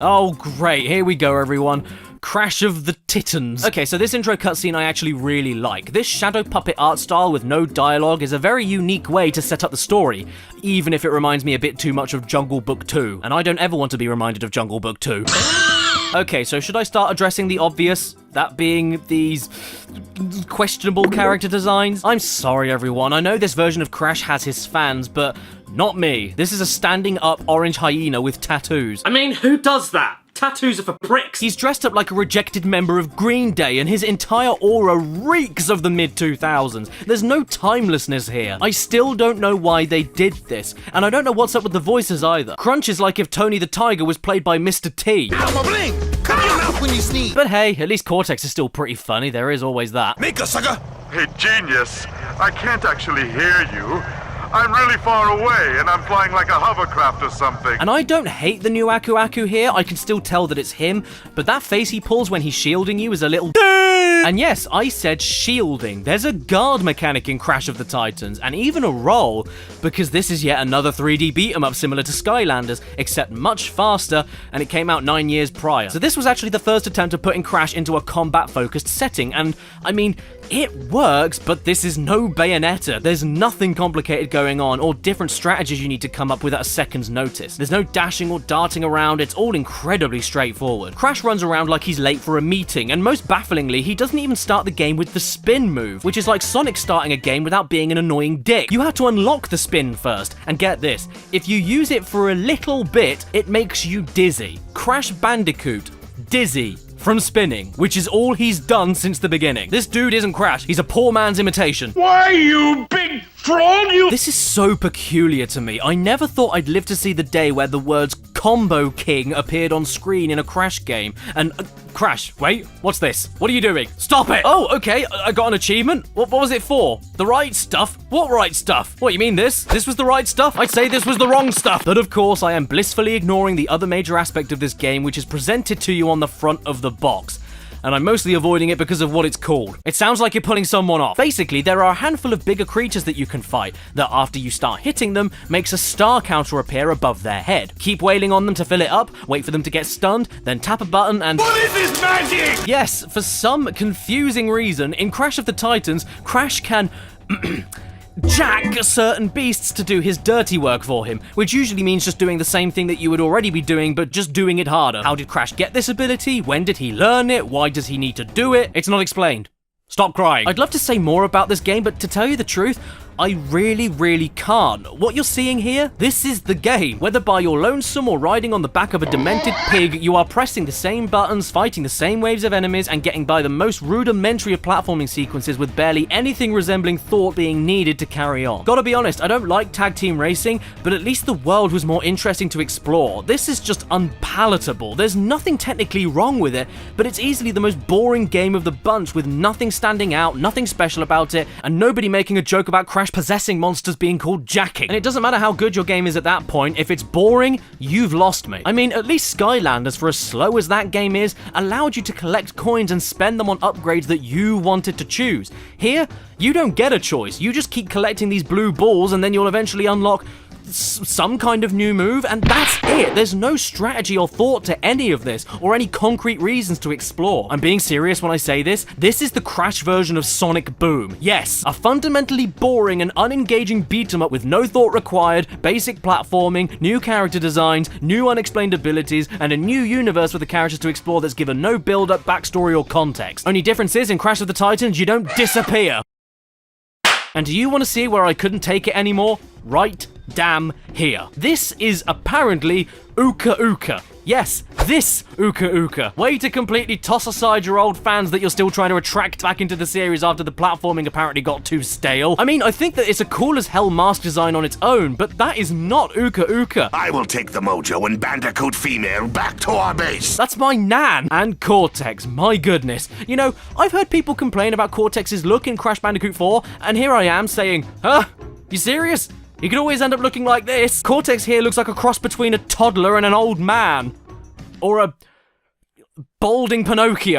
Oh great, here we go everyone. Crash of the Titans. Okay, so this intro cutscene I actually really like. This shadow puppet art style with no dialogue is a very unique way to set up the story, even if it reminds me a bit too much of Jungle Book 2. And I don't ever want to be reminded of Jungle Book 2. Okay, so should I start addressing the obvious? That being these questionable character designs? I'm sorry everyone, I know this version of Crash has his fans, but not me. This is a standing up orange hyena with tattoos. I mean, who does that? Tattoos are for pricks. He's dressed up like a rejected member of Green Day and his entire aura reeks of the mid-2000s. There's no timelessness here. I still don't know why they did this, and I don't know what's up with the voices either. Crunch is like if Tony the Tiger was played by Mr. T. Ow, bling! Cover your mouth when you sneeze! But hey, at least Cortex is still pretty funny, there is always that. Make a sucker! Hey, genius, I can't actually hear you. I'm really far away, and I'm flying like a hovercraft or something. And I don't hate the new Aku Aku here, I can still tell that it's him, but that face he pulls when he's shielding you is a little And yes, I said shielding. There's a guard mechanic in Crash of the Titans, and even a roll, because this is yet another 3D beat-em-up similar to Skylanders, except much faster, and it came out 9 years prior. So this was actually the first attempt of putting Crash into a combat-focused setting, and I mean, it works, but this is no Bayonetta. There's nothing complicated going on, or different strategies you need to come up with at a second's notice. There's no dashing or darting around, it's all incredibly straightforward. Crash runs around like he's late for a meeting, and most bafflingly, he doesn't even start the game with the spin move, which is like Sonic starting a game without being an annoying dick. You have to unlock the spin first, and get this, if you use it for a little bit, it makes you dizzy. Crash Bandicoot, dizzy from spinning, which is all he's done since the beginning. This dude isn't Crash, he's a poor man's imitation. Why, you big troll, you— This is so peculiar to me. I never thought I'd live to see the day where the words Combo King appeared on screen in a Crash game, and Crash, wait, what's this? What are you doing? Stop it! Oh, okay, I got an achievement. What was it for? The right stuff? What right stuff? What, you mean this? This was the right stuff? I'd say this was the wrong stuff. But of course, I am blissfully ignoring the other major aspect of this game, which is presented to you on the front of the box. And I'm mostly avoiding it because of what it's called. It sounds like you're pulling someone off. Basically, there are a handful of bigger creatures that you can fight, that after you start hitting them, makes a star counter appear above their head. Keep wailing on them to fill it up, wait for them to get stunned, then tap a button and— What is this magic? Yes, for some confusing reason, in Crash of the Titans, Crash can jack certain beasts to do his dirty work for him, which usually means just doing the same thing that you would already be doing, but just doing it harder. How did Crash get this ability? When did he learn it? Why does he need to do it? It's not explained. Stop crying. I'd love to say more about this game, but to tell you the truth, I really can't. What you're seeing here, this is the game. Whether by your lonesome or riding on the back of a demented pig, you are pressing the same buttons, fighting the same waves of enemies, and getting by the most rudimentary of platforming sequences with barely anything resembling thought being needed to carry on. Gotta be honest, I don't like tag team racing, but at least the world was more interesting to explore. This is just unpalatable. There's nothing technically wrong with it, but it's easily the most boring game of the bunch with nothing standing out, nothing special about it, and nobody making a joke about Crash possessing monsters being called jacking. And it doesn't matter how good your game is at that point, if it's boring, you've lost me. I mean, at least Skylanders, for as slow as that game is, allowed you to collect coins and spend them on upgrades that you wanted to choose. Here, you don't get a choice. You just keep collecting these blue balls and then you'll eventually unlock some kind of new move, and that's it. There's no strategy or thought to any of this, or any concrete reasons to explore. I'm being serious when I say this. This is the Crash version of Sonic Boom. Yes, a fundamentally boring and unengaging beat-em-up with no thought required, basic platforming, new character designs, new unexplained abilities, and a new universe for the characters to explore that's given no build-up, backstory, or context. Only difference is, in Crash of the Titans, you don't disappear. And do you want to see where I couldn't take it anymore? Right damn here. This is apparently Uka Uka. Yes, this Uka Uka. Way to completely toss aside your old fans that you're still trying to attract back into the series after the platforming apparently got too stale. I mean, I think that it's a cool as hell mask design on its own, but that is not Uka Uka. I will take the Mojo and Bandicoot female back to our base. That's my nan. And Cortex, my goodness. You know, I've heard people complain about Cortex's look in Crash Bandicoot 4, and here I am saying, huh? You serious? You could always end up looking like this. Cortex here looks like a cross between a toddler and an old man. Or a balding Pinocchio.